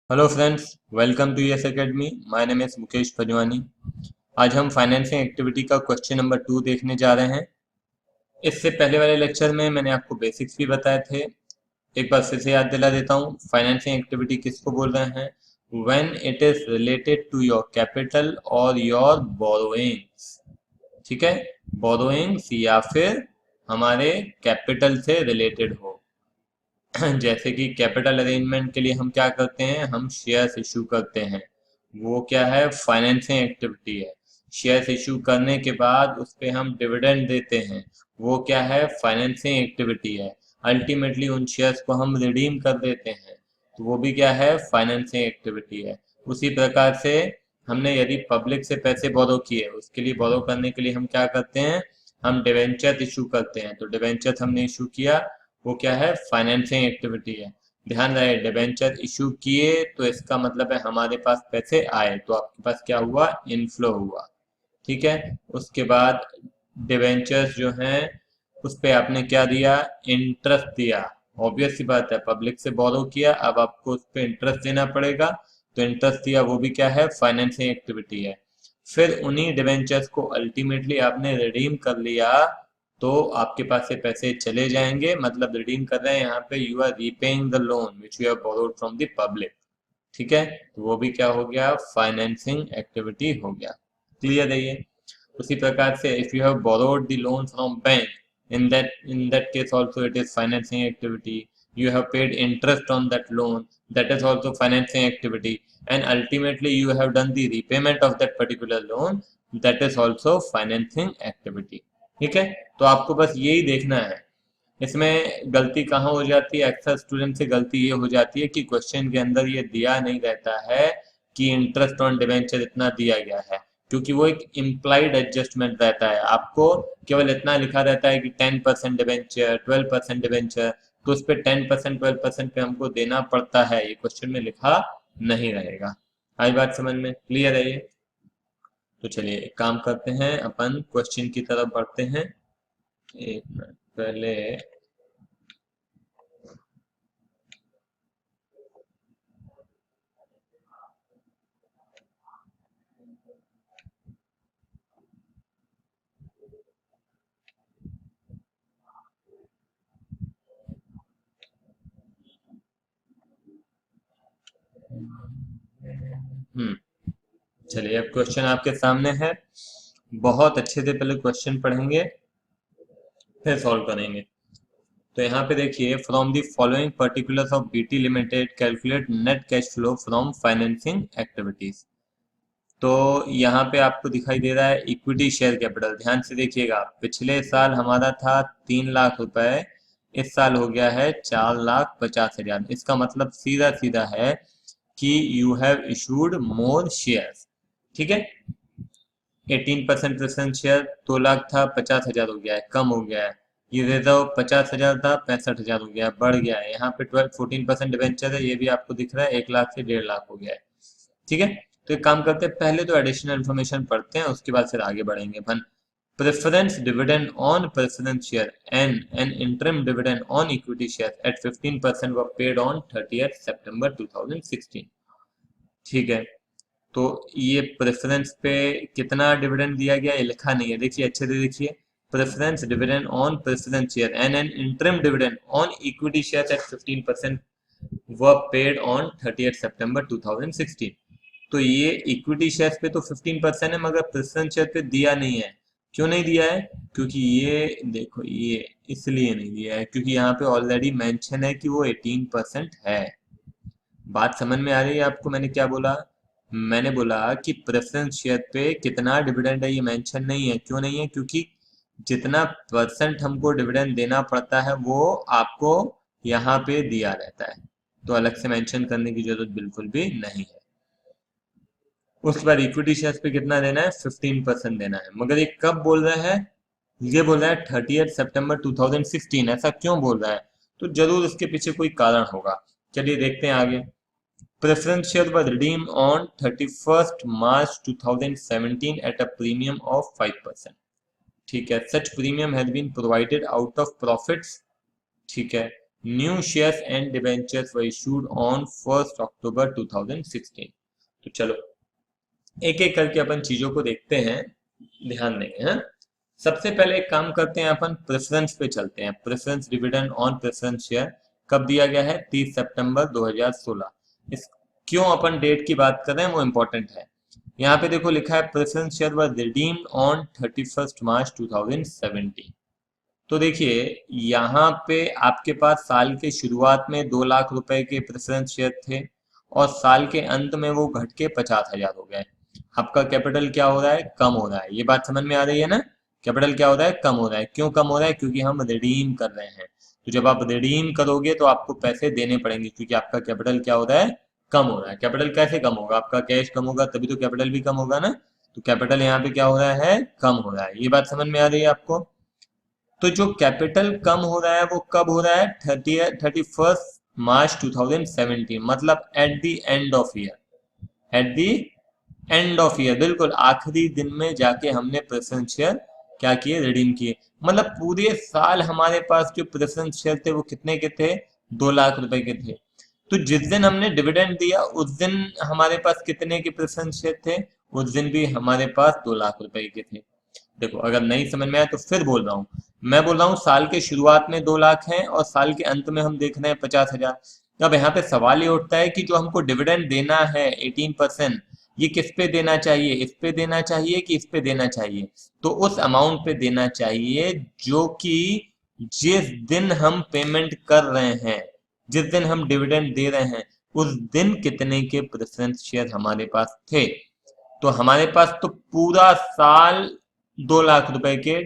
Hello friends, welcome to Yes Academy. My name is Mukesh Panjwani. आज हम financing activity का question number 2 देखने जा रहे हैं। इससे पहले वाले लेक्चर में मैंने आपको बेसिक्स भी बताए थे। एक बार फिर से याद दिला देता हूँ, फाइनेंसिंग एक्टिविटी किसको बोल रहे हैं? When it is related to your capital और योर बोरोइंग्स। ठीक है, बोरोइंग्स या फिर हमारे कैपिटल से रिलेटेड हो। जैसे कि कैपिटल अरेंजमेंट के लिए हम क्या करते हैं, हम शेयर्स इशू करते हैं। वो क्या है? फाइनेंसिंग एक्टिविटी है। शेयर्स इशू करने के बाद उस पे हम डिविडेंड देते हैं। वो क्या है? फाइनेंसिंग एक्टिविटी है। अल्टीमेटली उन शेयर्स को हम रिडीम कर देते हैं, तो वो भी क्या है? फाइनेंसिंग एक्टिविटी है। उसी प्रकार से हमने यदि पब्लिक से पैसे बोरो किए, उसके लिए बोरो करने के लिए हम क्या करते हैं? हम डिवेंचर इशू करते हैं। तो डिवेंचर हमने इशू किया, वो क्या है? फाइनेंसिंग एक्टिविटी है। ध्यान रहे, डिबेंचर इशू किए तो इसका मतलब है हमारे पास पैसे आए, तो आपके पास क्या हुआ? इनफ्लो हुआ। ठीक है। उसके बाद डिबेंचर्स जो हैं उस पे आपने क्या दिया? इंटरेस्ट दिया। ऑब्वियस सी बात है, पब्लिक से बोरो किया, अब आपको उस पे इंटरेस्ट देना पड़ेगा। तो इंटरेस्ट दिया, वो भी क्या है? फाइनेंसिंग एक्टिविटी है। फिर उन्हीं डिबेंचर्स को अल्टीमेटली आपने रिडीम कर लिया, तो आपके पास से पैसे चले जाएंगे। मतलब रिडीम कर रहे हैं यहाँ पे, you are repaying the loan which you have borrowed from the public. ठीक है, तो वो भी क्या हो गया? फाइनेंसिंग एक्टिविटी हो गया। क्लियर है ये? उसी प्रकार से if you have borrowed the loan from bank, in that case also it is financing activity. You have paid interest on that loan, that is also financing activity. And ultimately you have done the repayment of that particular loan, that is also financing activity. ठीक है, तो आपको बस यही देखना है। इसमें गलती कहाँ हो जाती है? अक्सर स्टूडेंट से गलती ये हो जाती है कि क्वेश्चन के अंदर ये दिया नहीं रहता है कि इंटरेस्ट ऑन डिबेंचर इतना दिया गया है, क्योंकि वो एक इम्प्लाइड एडजस्टमेंट रहता है। आपको केवल इतना लिखा रहता है कि 10% डिबेंचर, 12% डिबेंचर, तो उस पर 10% 12% पे हमको देना पड़ता है, ये क्वेश्चन में लिखा नहीं रहेगा। आई बात समझ में? क्लियर है ये? तो चलिए एक काम करते हैं, अपन क्वेश्चन की तरफ बढ़ते हैं। एक मिनट पहले। चलिए अब क्वेश्चन आपके सामने है। बहुत अच्छे से पहले क्वेश्चन पढ़ेंगे, फिर सॉल्व करेंगे। तो यहाँ पे देखिए, from the following particulars of BT limited calculate net cash flow from financing activities. तो यहाँ पे आपको दिखाई दे रहा है इक्विटी शेयर कैपिटल। ध्यान से देखिएगा, पिछले साल हमारा था 3 लाख रुपए, इस साल हो गया है 4,50,000। इसका मतलब सीधा सीधा है कि you have issued more shares. ठीक है, 18% प्रेफरेंस शेयर 2 लाख था, 50,000 हो गया है, कम हो गया है। ये रिजर्व 50,000 था, 65,000 हो गया है, बढ़ गया है। यहाँ पे 14% डिवेंचर है, ये भी आपको दिख रहा है, 1 लाख से 1.5 लाख हो गया है। ठीक है, तो एक काम करते हैं, पहले तो एडिशनल इन्फॉर्मेशन पढ़ते हैं, उसके बाद फिर आगे बढ़ेंगे अपन। Preference dividend on preference share and an interim dividend on equity share at 15% were paid on 30 September 2016। ठीक है, तो ये प्रेफरेंस पे कितना डिविडेंड दिया गया ये लिखा नहीं है, देखिए अच्छे से देखिए। Preference dividend on preference share and an interim dividend on equity share at 15% were paid on 30 September 2016। तो ये इक्विटी शेयर पे तो 15% है, मगर प्रेफरेंस शेयर पे दिया नहीं है। क्यों नहीं दिया है? क्योंकि ये देखो, ये इसलिए नहीं दिया है क्योंकि यहाँ पे ऑलरेडी मेंशन है कि वो 18% है। बात समझ में आ रही है आपको? मैंने क्या बोला? मैंने बोला कि प्रेफरेंस शेयर पे कितना डिविडेंड है ये मेंशन नहीं है। क्यों नहीं है? क्योंकि जितना परसेंट हमको डिविडेंड देना पड़ता है वो आपको यहाँ पे दिया रहता है, तो अलग से मेंशन करने की जरूरत बिल्कुल भी नहीं है। उसके बाद इक्विटी शेयर पे कितना देना है? 15% देना है। मगर ये कब बोल रहा है? ये बोल रहा है 30 सितंबर 2016। ऐसा क्यों बोल रहा है? तो जरूर इसके पीछे कोई कारण होगा। चलिए देखते हैं आगे। Preference share was redeemed on 31st March 2017 at a premium of 5%। ठीक है, such premium has been provided out of profits। ठीक है, new shares and debentures were issued on 1 अक्टूबर 2016। तो चलो एक एक करके अपन चीजों को देखते हैं, ध्यान देंगे। हाँ, सबसे पहले एक काम करते हैं, अपन प्रेफरेंस पे चलते हैं। Preference dividend on preference share कब दिया गया है? 30 सितंबर 2016। इस क्यों अपन डेट की बात कर रहे हैं वो इंपॉर्टेंट है। यहाँ पे देखो लिखा है preference share were redeemed on 31 मार्च 2017। तो देखिए यहाँ पे आपके पास साल के शुरुआत में 2 लाख रुपए के प्रेफरेंस शेयर थे और साल के अंत में वो घट के 50,000 हो गए। आपका कैपिटल क्या हो रहा है? कम हो रहा है। ये बात समझ में आ रही है ना? कैपिटल क्या हो रहा है? कम हो रहा है। क्यों कम हो रहा है? क्योंकि हम रिडीम कर रहे हैं। तो जब आप रिडीम करोगे तो आपको पैसे देने पड़ेंगे, क्योंकि आपका कैपिटल क्या हो रहा है? कम हो रहा है। कैपिटल कैसे कम होगा? आपका कैश कम होगा तभी तो कैपिटल भी कम होगा ना। तो कैपिटल यहाँ पे क्या हो रहा है? कम हो रहा है। ये बात समझ में आ रही है आपको? तो जो कैपिटल कम हो रहा है वो कब हो रहा है? 31 मार्च 2017, मतलब at the end of year. At the end of year, बिल्कुल आखिरी दिन में जाके हमने प्रेफरेंस शेयर क्या किए? रिडीम किए। मतलब पूरे साल हमारे पास जो प्रेफरेंस शेयर थे वो कितने के थे? 2 लाख रुपए के थे। तो जिस दिन हमने डिविडेंड दिया उस दिन हमारे पास कितने के प्रेफरेंस शेयर थे? उस दिन भी हमारे पास 2 लाख रुपए के थे। देखो अगर नहीं समझ में आया तो फिर बोल रहा हूँ। मैं बोल रहा हूँ साल के शुरुआत में 2 लाख है और साल के अंत में हम देख रहे हैं 50,000। अब यहाँ पे सवाल ये उठता है कि जो हमको डिविडेंड देना है 18%, ये किस पे देना चाहिए? इस पे देना चाहिए कि इस पे देना चाहिए? तो उस अमाउंट पे देना चाहिए जो कि जिस दिन हम पेमेंट कर रहे हैं, जिस दिन हम डिविडेंड दे रहे हैं, उस दिन कितने के प्रेफरेंस शेयर हमारे पास थे। तो हमारे पास तो पूरा साल 2 लाख रुपए के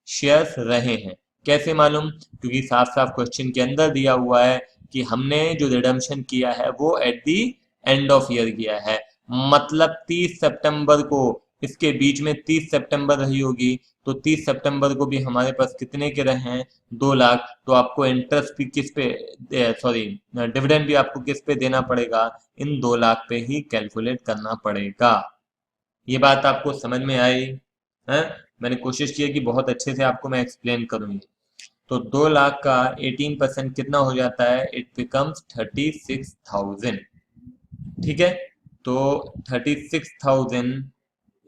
शेयर्स रहे हैं। कैसे मालूम? क्योंकि साफ साफ क्वेश्चन के अंदर दिया हुआ है कि हमने जो रिडम्पशन किया है वो at the end of year किया है। मतलब 30 सितंबर को, इसके बीच में 30 सितंबर रही होगी, तो 30 सितंबर को भी हमारे पास कितने के रहे हैं? 2 लाख। तो आपको इंटरेस्ट भी किस पे, सॉरी डिविडेंड भी आपको किस पे देना पड़ेगा? इन 2 लाख पे ही कैलकुलेट करना पड़ेगा। ये बात आपको समझ में आई है? मैंने कोशिश की है कि बहुत अच्छे से आपको मैं एक्सप्लेन करूंगी। तो 2 लाख का 18% कितना हो जाता है? It becomes 36,000। ठीक है, तो 36,000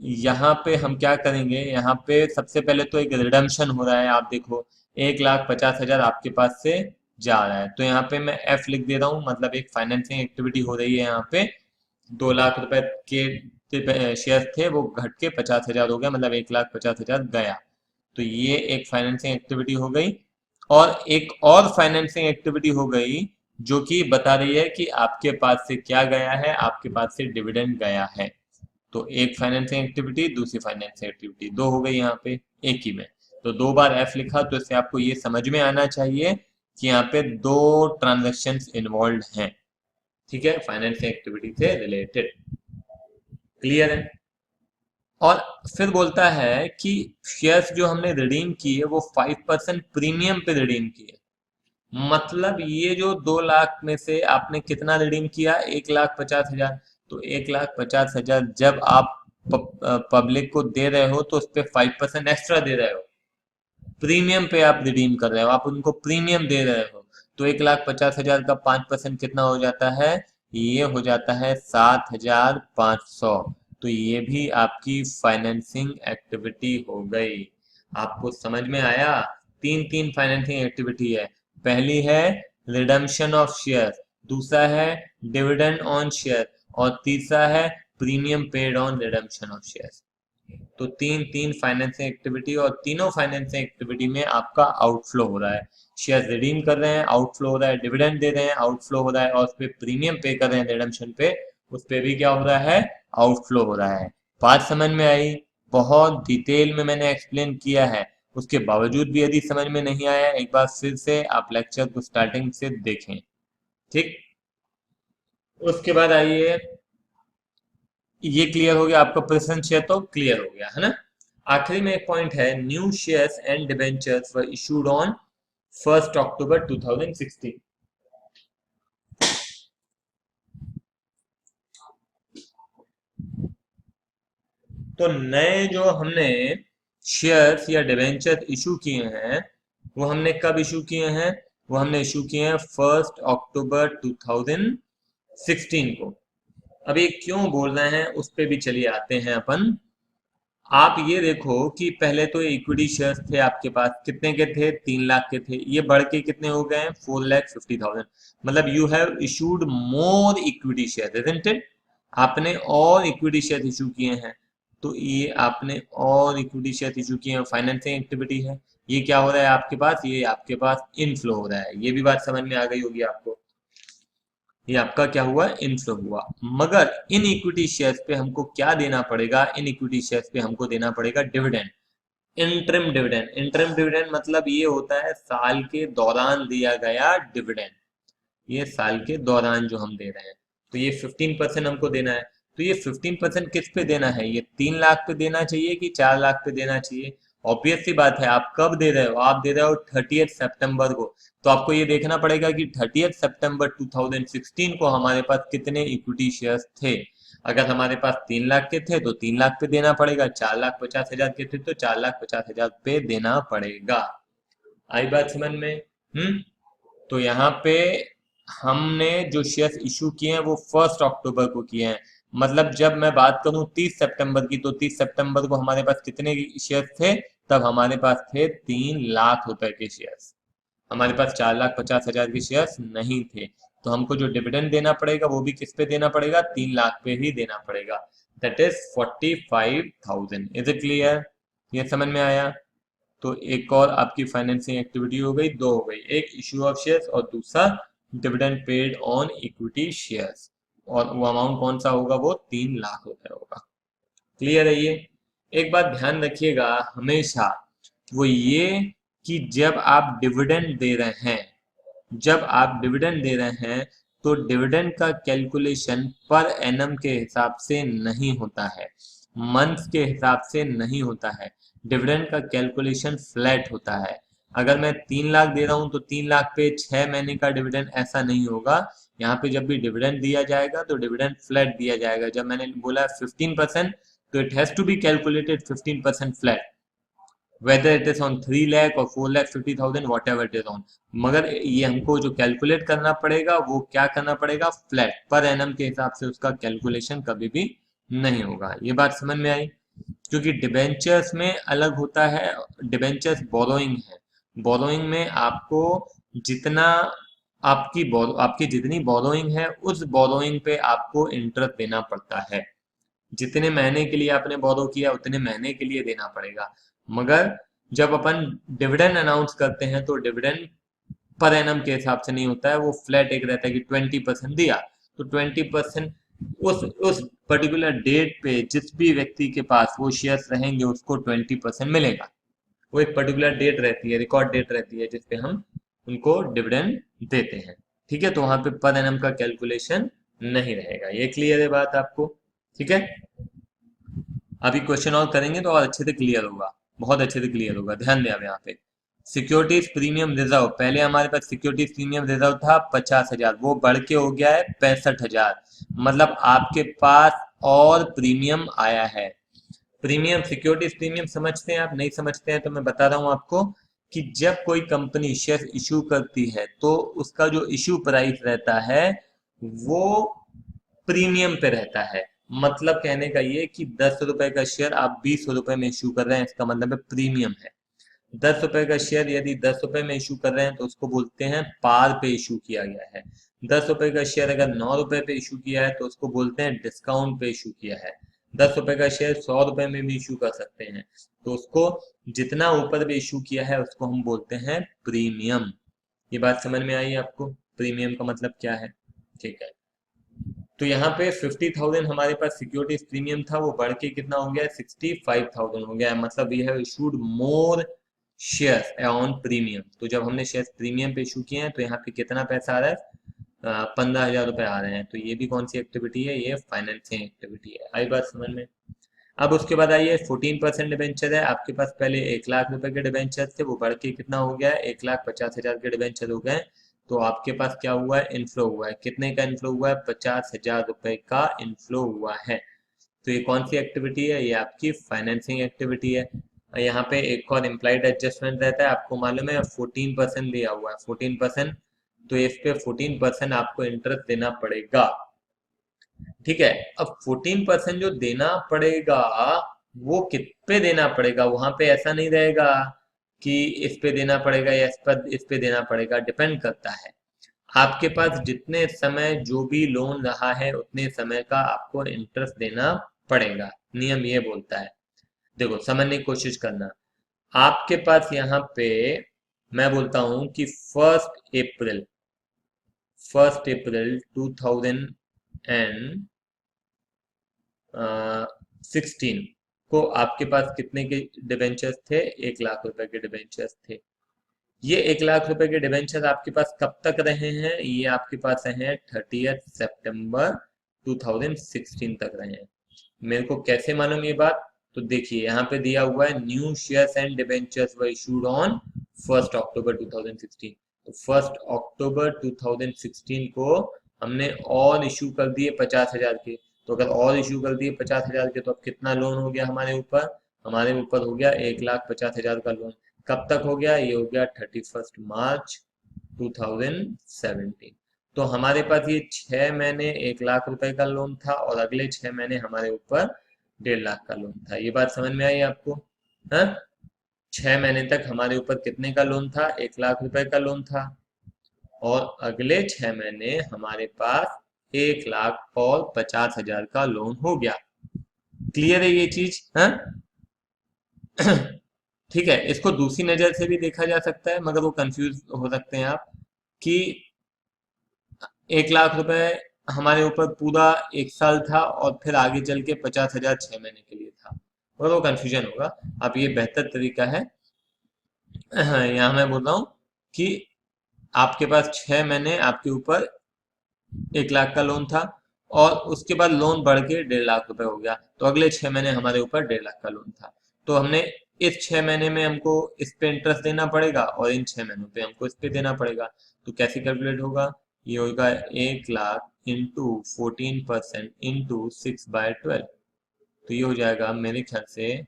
यहाँ पे हम क्या करेंगे? यहाँ पे सबसे पहले तो एक रिडम्पशन हो रहा है। आप देखो 1,50,000 आपके पास से जा रहा है, तो यहाँ पे मैं एफ लिख दे रहा हूँ, मतलब एक फाइनेंसिंग एक्टिविटी हो रही है यहाँ पे। 2 लाख रुपए के शेयर थे वो घट के 50,000 हो गया, मतलब 1,50,000 गया। तो ये एक फाइनेंसिंग एक्टिविटी हो गई। और एक और फाइनेंसिंग एक्टिविटी हो गई जो कि बता रही है कि आपके पास से क्या गया है? आपके पास से डिविडेंड गया है। तो एक फाइनेंसिंग एक्टिविटी, दूसरी फाइनेंसिंग एक्टिविटी, दो हो गई यहाँ पे एक ही में। तो 2 बार एफ लिखा, तो इससे आपको ये समझ में आना चाहिए कि यहाँ पे 2 ट्रांजेक्शन्स इन्वॉल्व हैं। ठीक है, फाइनेंसिंग एक्टिविटी से रिलेटेड। क्लियर है? और फिर बोलता है कि शेयर्स जो हमने रिडीम किए वो 5% प्रीमियम पे रिडीम किए। मतलब ये जो 2 लाख में से आपने कितना रिडीम किया? 1,50,000। तो 1,50,000 जब आप पब्लिक को दे रहे हो तो उस पर 5% एक्स्ट्रा दे रहे हो। प्रीमियम पे आप रिडीम कर रहे हो, आप उनको प्रीमियम दे रहे हो। तो 1,50,000 का 5% कितना हो जाता है? ये हो जाता है 7,500। तो ये भी आपकी फाइनेंसिंग एक्टिविटी हो गई। आपको समझ में आया? तीन तीन फाइनेंसिंग एक्टिविटी है। पहली है रिडम्पशन ऑफ शेयर, दूसरा है डिविडेंड ऑन शेयर, और तीसरा है premium paid on redemption of share. तो तीन तीन फाइनेंसिंग एक्टिविटी, और तीनों फाइनेंसिंग एक्टिविटी में आपका आउटफ्लो हो रहा है। शेयर रिडीम कर रहे हैं, आउटफ्लो हो रहा है। डिविडेंड दे रहे हैं, आउटफ्लो हो रहा है। और उस पर प्रीमियम पे कर रहे हैं रिडम्पशन पे, उस पर भी क्या हो रहा है? आउटफ्लो हो रहा है। बात समझ में आई? बहुत डिटेल में मैंने एक्सप्लेन किया है। उसके बावजूद भी यदि समझ में नहीं आया, एक बार फिर से आप लेक्चर को स्टार्टिंग से देखें। ठीक, उसके बाद आइए, ये क्लियर हो गया आपका प्रेफरेंस शेयर, तो क्लियर हो गया है ना। आखिरी में एक पॉइंट है, new shares and debentures were issued on 1 अक्टूबर 2016। तो नए जो हमने शेयर्स या डिबेंचर इशू किए हैं वो हमने कब इशू किए हैं? वो हमने इशू किए हैं 1 अक्टूबर 2016 को। अब ये क्यों बोल रहे हैं उस पर भी चलिए आते हैं अपन। आप ये देखो कि पहले तो इक्विटी शेयर्स थे आपके पास, कितने के थे? 3 लाख के थे। ये बढ़ के कितने हो गए हैं? 4,50,000। मतलब you have issued more equity share, isn't it? आपने और इक्विटी शेयर इशू किए हैं। तो ये आपने और इक्विटी शेयर इशू किए हैं, फाइनेंसिंग एक्टिविटी है। ये क्या हो रहा है आपके पास? ये आपके पास इनफ्लो हो रहा है। ये भी बात समझ में आ गई होगी आपको। ये आपका क्या हुआ? इनफ्लो हुआ। मगर इन इक्विटी शेयर्स पे हमको क्या देना पड़ेगा? इन इक्विटी शेयर्स पे हमको देना पड़ेगा dividend, interim dividend. Interim dividend मतलब ये होता है साल के दौरान दिया गया डिविडेंड। ये साल के दौरान जो हम दे रहे हैं, तो ये 15% हमको देना है। तो ये 15% किस पे देना है? ये 3 लाख पे देना चाहिए कि 4 लाख पे देना चाहिए? ऑब्वियस सी बात है, आप कब दे रहे हो? आप दे रहे हो 30 सितंबर को। तो आपको ये देखना पड़ेगा कि 30 सितंबर 2016 को हमारे पास कितने इक्विटी शेयर्स थे। अगर हमारे पास 3 लाख के थे तो 3 लाख पे देना पड़ेगा, 4,50,000 के थे तो 4,50,000 पे देना पड़ेगा। आई बात समझ में? तो यहाँ पे हमने जो शेयर्स इशू किए हैं वो 1 अक्टूबर को किए हैं। मतलब जब मैं बात करूं 30 सितंबर की, तो 30 सितंबर को हमारे पास कितने शेयर्स थे? तब हमारे पास थे 3 लाख रुपए के शेयर्स। हमारे पास 4,50,000 के शेयर्स नहीं थे। तो हमको जो डिविडेंड देना पड़ेगा वो भी किस पे देना पड़ेगा? 3 लाख पे ही देना पड़ेगा। That is 45,000। Is it clear? ये समझ में आया? तो एक और आपकी फाइनेंसिंग एक्टिविटी हो गई, दो हो गई। एक इशू ऑफ शेयर्स और दूसरा dividend paid on equity shares. और वो अमाउंट कौन सा होगा? वो 3 लाख रुपए होगा। क्लियर है ये? एक बात ध्यान रखिएगा हमेशा, वो ये कि जब आप डिविडेंड दे रहे हैं, जब आप डिविडेंड दे रहे हैं तो डिविडेंड का कैलकुलेशन पर एनम के हिसाब से नहीं होता है, मंथ के हिसाब से नहीं होता है। डिविडेंड का कैलकुलेशन फ्लैट होता है। अगर मैं 3 लाख दे रहा हूं तो 3 लाख पे 6 महीने का डिविडेंड, ऐसा नहीं होगा। यहाँ पे जब भी डिविडेंड दिया जाएगा तो डिविडेंड फ्लैट दिया जाएगा। जब मैंने बोला 15%, तो it has to be calculated 15% flat, whether it is on 3 lakh or 4,50,000, whatever it is on। मगर ये हमको जो कैलकुलेट करना पड़ेगा वो क्या करना पड़ेगा? फ्लैट पर एनम के हिसाब से उसका कैलकुलेशन कभी भी नहीं होगा। ये बात समझ में आई? क्योंकि डिबेंचर्स में अलग होता है। डिबेंचर्स बोरोइंग है। बोरोइंग में आपको जितना आपकी जितनी बोरोइंग है उस बोरोइंग पे आपको इंटरेस्ट देना पड़ता है। जितने महीने के लिए आपने बोरो किया उतने महीने के लिए देना पड़ेगा। मगर जब अपन डिविडेंड अनाउंस करते हैं तो डिविडेंड पर एनम के हिसाब से नहीं होता है, वो फ्लैट एक रहता है कि 20% दिया तो 20% उस पर्टिकुलर डेट पे जिस भी व्यक्ति के पास वो शेयर्स रहेंगे उसको 20% मिलेगा। वो एक पर्टिकुलर डेट रहती है, रिकॉर्ड डेट रहती है जिसपे हम उनको डिविडेंड देते हैं। ठीक है? तो वहां पे पर एनम का कैलकुलेशन नहीं रहेगा। ये क्लियर है बात आपको? ठीक है? अभी क्वेश्चन और करेंगे तो और अच्छे से क्लियर होगा, बहुत अच्छे से क्लियर होगा। ध्यान दें अब यहाँ पे सिक्योरिटीज प्रीमियम रिजर्व, पहले हमारे पास सिक्योरिटीज प्रीमियम रिजर्व था 50,000, वो बढ़ के हो गया है 65,000। मतलब आपके पास और प्रीमियम आया है। प्रीमियम, सिक्योरिटीज प्रीमियम समझते हैं आप? नहीं समझते हैं तो मैं बता रहा हूं आपको कि जब कोई कंपनी शेयर इशू करती है तो उसका जो इशू प्राइस रहता है वो प्रीमियम पे रहता है। मतलब कहने का ये कि 10 रुपए का शेयर आप 20 रुपए में इशू कर रहे हैं, इसका मतलब है प्रीमियम है। 10 रुपए का शेयर यदि 10 रुपए में इशू कर रहे हैं तो उसको बोलते हैं पार पे इशू किया गया है। 10 रुपए का शेयर अगर 9 रुपए पे इशू किया है तो उसको बोलते हैं डिस्काउंट पे इशू किया है। 10 रुपए का शेयर 100 रुपए में भी इशू कर सकते हैं, तो उसको जितना ऊपर पे इशू किया है उसको हम बोलते हैं प्रीमियम। ये बात समझ में आई आपको? प्रीमियम का मतलब क्या है? ठीक है। तो यहाँ पे 50,000 हमारे पास सिक्योरिटीज प्रीमियम था, वो बढ़ के कितना हो गया? 65,000 हो गया। मतलब we have issued more shares on premium. तो जब हमने शेयर्स प्रीमियम पे इशू किए हैं तो यहाँ पे कितना पैसा आ रहा है? 15,000 रुपए आ रहे हैं। तो ये भी कौन सी एक्टिविटी है? ये फाइनेंसिंग एक्टिविटी है। आई बात समझ में? अब उसके बाद आइए 14% डिबेंचर है आपके पास। पहले 1 लाख रुपए के डिबेंचर थे, वो बढ़ के कितना हो गया है? 1,50,000 के डिबेंचर हो गए। तो आपके पास क्या हुआ है? इनफ्लो हुआ है। कितने का इनफ्लो हुआ है? 50,000 रुपए का इनफ्लो हुआ है। तो ये कौन सी एक्टिविटी है? ये आपकी फाइनेंसिंग एक्टिविटी है। यहाँ पे एक और इम्प्लाइड एडजस्टमेंट रहता है, आपको मालूम है 14% दिया हुआ है 14%, तो इस पे 14% आपको इंटरेस्ट देना पड़ेगा। ठीक है, अब 14% जो देना पड़ेगा वो कित पे देना पड़ेगा, वहां पे ऐसा नहीं रहेगा कि इस पे देना पड़ेगा या इस पे देना पड़ेगा, डिपेंड करता है आपके पास जितने समय जो भी लोन रहा है उतने समय का आपको इंटरेस्ट देना पड़ेगा। नियम ये बोलता है, देखो समझने की कोशिश करना। आपके पास यहाँ पे मैं बोलता हूँ कि फर्स्ट अप्रैल 2016 को आपके पास कितने के डिबेंचर्स थे, 1 लाख रुपए के डिबेंचर्स थे। ये 1 लाख रुपए के डिबेंचर आपके पास कब तक रहे हैं, ये आपके पास रहे हैं 30 सितंबर 2016 तक रहे हैं। मेरे को कैसे मालूम ये बात, तो देखिए यहाँ पे दिया हुआ है new shares and debentures were issued on 1 अक्टूबर 2016। तो 1 अक्टूबर 2016 को हमने और इशू कर दिए 50,000 के। तो अगर और इशू कर दिए 50,000 के तो अब कितना लोन हो गया हमारे ऊपर, हमारे ऊपर हो गया 1,50,000 का लोन। कब तक हो गया, ये हो गया 31 मार्च 2017। तो हमारे पास ये 6 महीने 1 लाख रुपए का लोन था और अगले 6 महीने हमारे ऊपर 1.5 लाख का लोन था। ये बात समझ में आई आपको? हाँ, 6 महीने तक हमारे ऊपर कितने का लोन था, 1 लाख रुपए का लोन था, और अगले 6 महीने हमारे पास 1,50,000 का लोन हो गया। क्लियर है ये चीज? हाँ ठीक है, इसको दूसरी नजर से भी देखा जा सकता है, मगर वो कंफ्यूज हो सकते हैं आप कि 1 लाख रुपए हमारे ऊपर पूरा 1 साल था और फिर आगे चल के 50,000 6 महीने के लिए था, और वो कंफ्यूजन होगा। अब ये बेहतर तरीका है, यहाँ मैं बोल रहा हूँ कि आपके पास 6 महीने आपके ऊपर 1 लाख का लोन था और उसके बाद लोन बढ़ के 1.5 लाख रुपए हो गया, तो अगले 6 महीने हमारे ऊपर 1.5 लाख का लोन था। तो हमने इस 6 महीने में हमको इस पे इंटरेस्ट देना पड़ेगा और इन 6 महीनों पे हमको इस पे देना पड़ेगा। तो कैसे कैलकुलेट होगा, ये होगा 1 लाख इंटू 14% इंटू 6/12। तो ये हो जाएगा मेरे ख्याल से,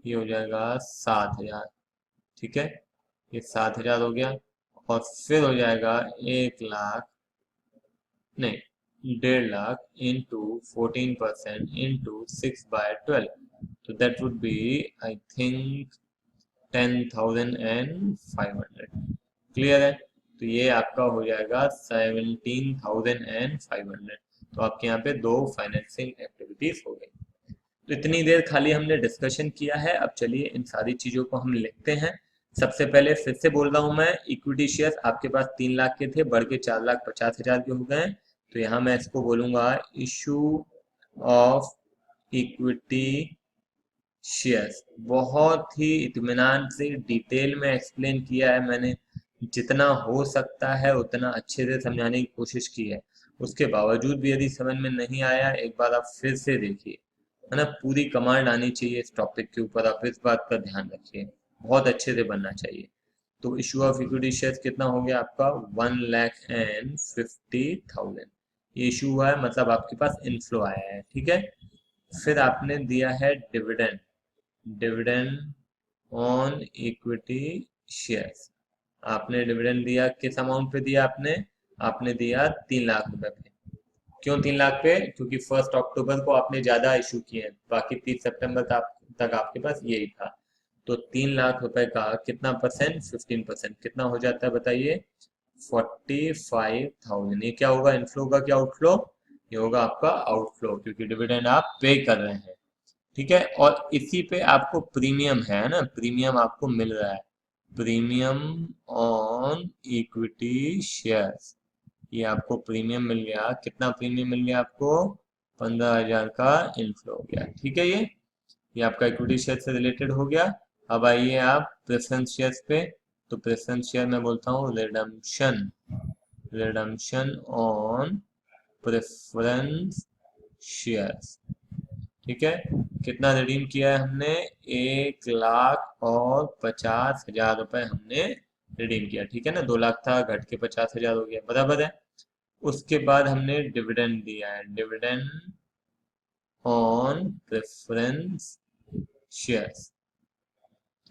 ये हो जाएगा 7,000। ठीक है, ये 7,000 हो गया, और फिर हो जाएगा 1 लाख, नहीं 1.5 लाख इंटू 14% इंटू 6/12। तो that would be I think 10,500। Clear है? तो ये आपका हो जाएगा 17,500। तो आपके यहाँ पे दो फाइनेंसिंग एक्टिविटीज हो गई। तो इतनी देर खाली हमने डिस्कशन किया है, अब चलिए इन सारी चीजों को हम लिखते हैं। सबसे पहले फिर से बोल रहा हूं मैं, इक्विटी शेयर आपके पास 3 लाख के थे, बढ़ के 4,50,000 के हो गए। तो यहाँ मैं इसको बोलूंगा इशू ऑफ इक्विटी शेयर्स। बहुत ही इत्मीनान से डिटेल में एक्सप्लेन किया है मैंने, जितना हो सकता है उतना अच्छे से समझाने की कोशिश की है। उसके बावजूद भी यदि समझ में नहीं आया, एक बार आप फिर से देखिए, है ना, पूरी कमांड आनी चाहिए इस टॉपिक के ऊपर, आप इस बात का ध्यान रखिए, बहुत अच्छे से बनना चाहिए। तो इशू ऑफ इक्विटी शेयर्स कितना हो गया आपका, 1,50,000। ये इशू हुआ है, मतलब आपके पास इनफ्लो आया है। ठीक है, फिर आपने दिया है dividend, dividend on equity shares. आपने डिविडेंड दिया, किस अमाउंट पे दिया आपने, आपने दिया 3 लाख रुपए पे। क्यों 3 लाख पे, क्योंकि 1 अक्टूबर को आपने ज्यादा इशू किए हैं, बाकी 30 सितंबर तक आपके पास यही था। तो 3 लाख रुपए का कितना परसेंट, 15%, कितना हो जाता है बताइए, 45,000। ये क्या होगा, इनफ्लो का क्या आउटफ्लो, ये होगा आपका आउटफ्लो, क्योंकि डिविडेंड आप पे कर रहे हैं। ठीक है, और इसी पे आपको प्रीमियम है ना, प्रीमियम आपको मिल रहा है, प्रीमियम ऑन इक्विटी शेयर्स। ये आपको प्रीमियम मिल गया, कितना प्रीमियम मिल गया आपको, 15,000 का इनफ्लो हो गया। ठीक है, ये आपका इक्विटी शेयर से रिलेटेड हो गया। अब आइए आप प्रेफरेंस शेयर्स पे। तो प्रेफरेंस शेयर मैं बोलता हूँ redemption, redemption on preference shares. ठीक है, कितना रिडीम किया है हमने, 1,50,000 रुपए हमने रिडीम किया। ठीक है ना, 2 लाख था, घट के 50,000 हो गया, बराबर है। उसके बाद हमने डिविडेंड दिया है, डिविडेंड ऑन प्रेफरेंस शेयर्स।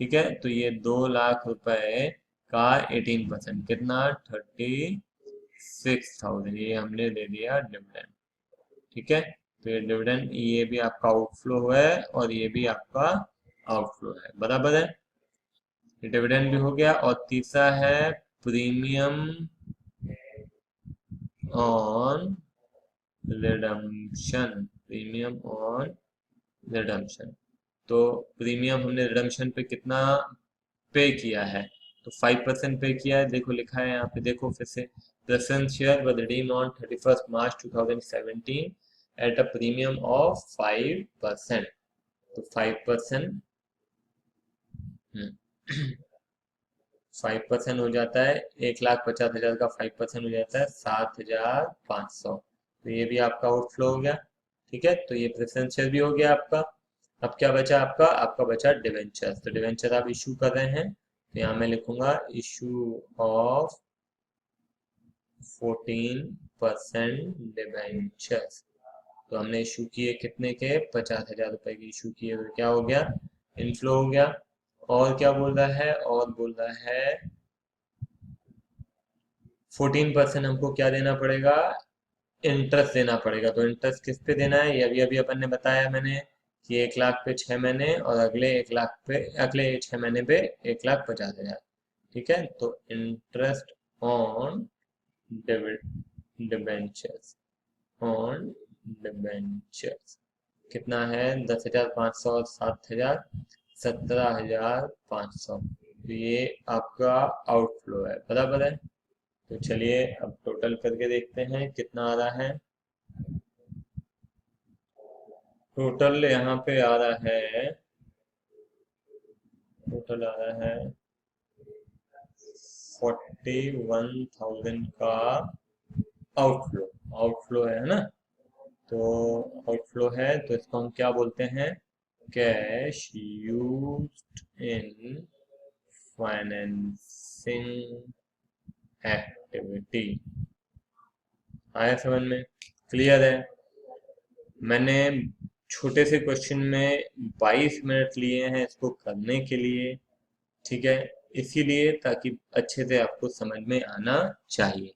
ठीक है, तो ये 2 लाख रुपए का 18% कितना 36,000 ये हमने दे दिया डिविडेंड। ठीक है, तो ये डिविडेंड ये भी आपका आउटफ्लो है और ये भी आपका आउटफ्लो है, बराबर है। डिविडेंड भी हो गया और तीसरा है premium on redemption. Premium on redemption, तो प्रीमियम हमने रिडम्पशन पे कितना पे किया है, तो 5% पे किया है। देखो लिखा है यहाँ पे, देखो फिर से, प्रेफरेंस शेयर व redeem on 31 March 2017 at a premium of 5%। तो 5%, 5% हो जाता है 1,50,000 का 5% हो जाता है 7,500। तो ये भी आपका आउटफ्लो हो गया। ठीक है, तो ये प्रेफरेंस शेयर भी हो गया आपका। अब क्या बचा आपका, आपका बचा डिवेंचर। तो डिवेंचर आप इशू कर रहे हैं, तो यहाँ मैं लिखूंगा इशू ऑफ 14% डिवेंचर्स। तो हमने इशू किए कितने के, 50,000 रुपए के इशू किए, तो क्या हो गया, इनफ्लो हो गया। और क्या बोल रहा है, और बोल रहा है 14% हमको क्या देना पड़ेगा, इंटरेस्ट देना पड़ेगा। तो इंटरेस्ट किस पे देना है, ये अभी अभी अपन ने बताया मैंने कि 1 लाख पे 6 महीने और अगले 1 लाख पे, अगले 6 महीने पे 1,50,000। ठीक है, तो interest on debentures, on debentures कितना है, 10,500 और 7,000, 17,500। तो ये आपका आउटफ्लो है, बराबर है। तो चलिए अब टोटल करके देखते हैं कितना आ रहा है। टोटल यहाँ पे आ रहा है, टोटल आ रहा है 41,000 का आउटफ्लो। आउटफ्लो है ना, तो आउटफ्लो है तो इसको हम क्या बोलते हैं, cash used in financing activity. आया समझ में, क्लियर है। मैंने छोटे से क्वेश्चन में 22 मिनट लिए हैं इसको करने के लिए। ठीक है, इसीलिए ताकि अच्छे से आपको समझ में आना चाहिए।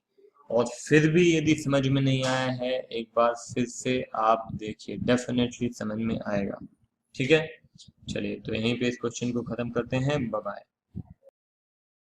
और फिर भी यदि समझ में नहीं आया है, एक बार फिर से आप देखिए, डेफिनेटली समझ में आएगा। ठीक है, चलिए तो यहीं पे इस क्वेश्चन को खत्म करते हैं। Bye bye.